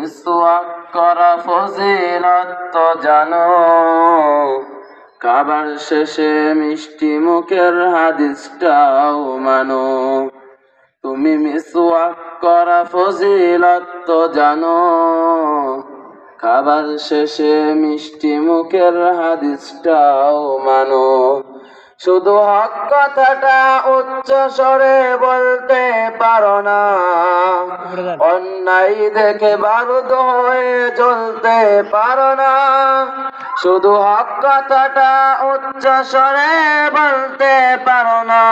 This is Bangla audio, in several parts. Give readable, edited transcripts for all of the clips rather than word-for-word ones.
মিসওয়াক করা ফজিলত তো জানো, খাবার শেষে মিষ্টি মুখের হাদিসটাও মানো। তুমি মিসওয়াক করা ফজিলত তো জানো, খাবার শেষে মিষ্টি মুখের হাদিসটাও মানো। শুধু হক কথাটা উচ্চ স্বরে বলতে পারো না, অন্যায় দেখে বারুদ হয়ে জ্বলতে পারো না। শুধু হক কথাটা উচ্চ স্বরে বলতে পারো না,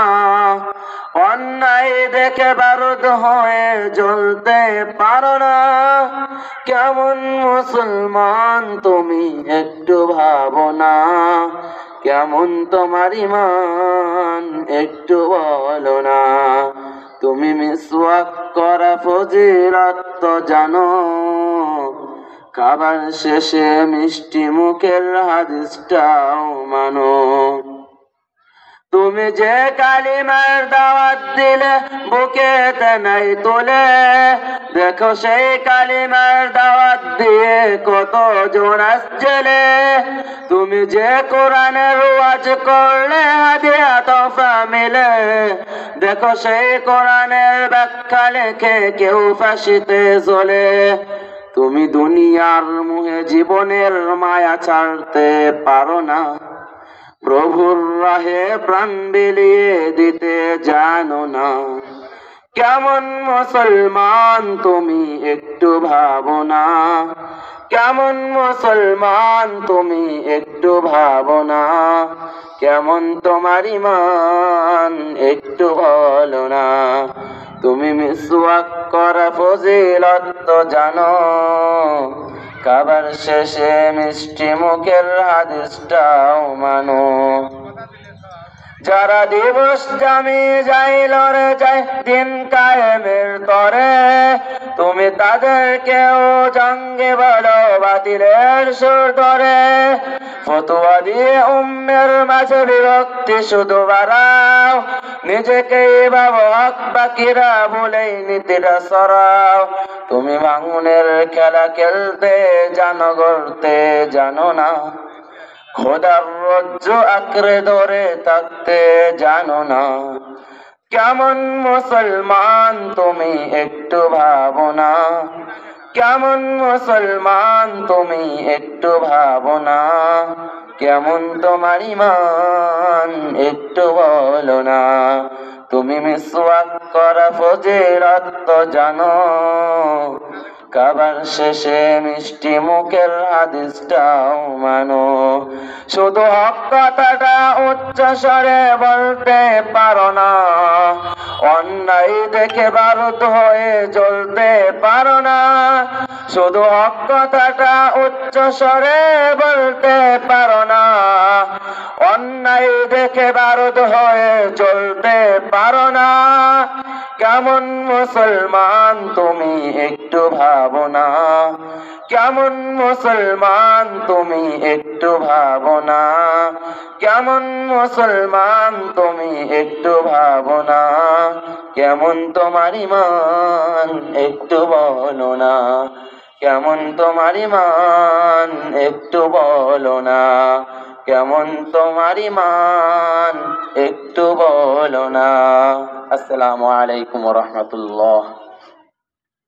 অন্যায় দেখে বারুদ হয়ে জ্বলতে পারো না। কেমন মুসলমান তুমি একটু ভাবো না, কেমন তোমার ঈমান একটু বলো না। তুমি মিসওয়াক করা ফজিলত তো জানো, খাবার শেষে মিষ্টি মুখের হাদিসটাও মানো। তুমি যে কালিমার দাওয়াত দিলে বুকেতে নাই তোলে, দেখো সেই কালিমার দাওয়াত দিয়ে কত জন আসছেলে। তুমি যে কোরআনের ওয়াজ করলে হাদিয়া তোফা মিলে, দেখো সেই কোরআনের ব্যাখ্যা লেখে কেউ ফাঁসিতে চলে। তুমি দুনিয়ার মুহে জীবনের মায়া ছাড়তে পারো না, প্রভুর রাহে প্রাণ বিলিয়ে দিতে জানো না। কেমন মুসলমান তুমি একটু ভাবো না, কেমন মুসলমান তুমি একটু ভাবো না। কেমন তোমার ঈমান একটু বলো না। তুমি মিসওয়াক করা ফজিলত তো জানো, খাবার শেষে মিষ্টি মুখের হাদিসটাও মানো। যারা দিবস জামি যাই লড়ে যায় দিন কায়েমের তরে, তুমি তাদেরকেও জঙ্গে বলো বাতিলের সুর ধরে। ফতোয়া দিয়ে উম্মের মাঝে বিরক্তি শুধু বাড়াও, নিজেকেই ভাবো হক বাকিরা বলেই নীতিটা সরাও। তুমি ভাঙনের খেলা খেলতে জানো, গড়তে জানো না, খোদার রজ্জু আঁকড়ে ধরে থাকতে জানো না। কেমন মুসলমান তুমি একটু ভাবো না, কেমন মুসলমান তুমি একটু ভাবো না। কেমন তোমার ঈমান একটু বলো না। তুমি মিসওয়াক করা ফজিলত তো জানো, খাবার শেষে মিষ্টি মুখের হাদিসটাও মানো। শুধু হক কথাটা উচ্চ স্বরে বলতে পারো না, অন্যায় দেখে বারুদ হয়ে জ্বলতে পারো না। শুধু হক কথাটা উচ্চ স্বরে বলতে পারো না, অন্যায় দেখে বারুদ হয়ে জ্বলতে পারো না। কেমন মুসলমান তুমি একটু ভাবো না, কেমন মুসলমান তুমি একটু ভাবো না। কেমন মুসলমান তুমি একটু ভাবো না। কেমন তোমার ঈমান একটু বলো না, কেমন তোমার ঈমান একটু বলো না। কেমন তোমার ঈমান একটু বলো না। আসসালামু আলাইকুম ওয়া রাহমাতুল্লাহ।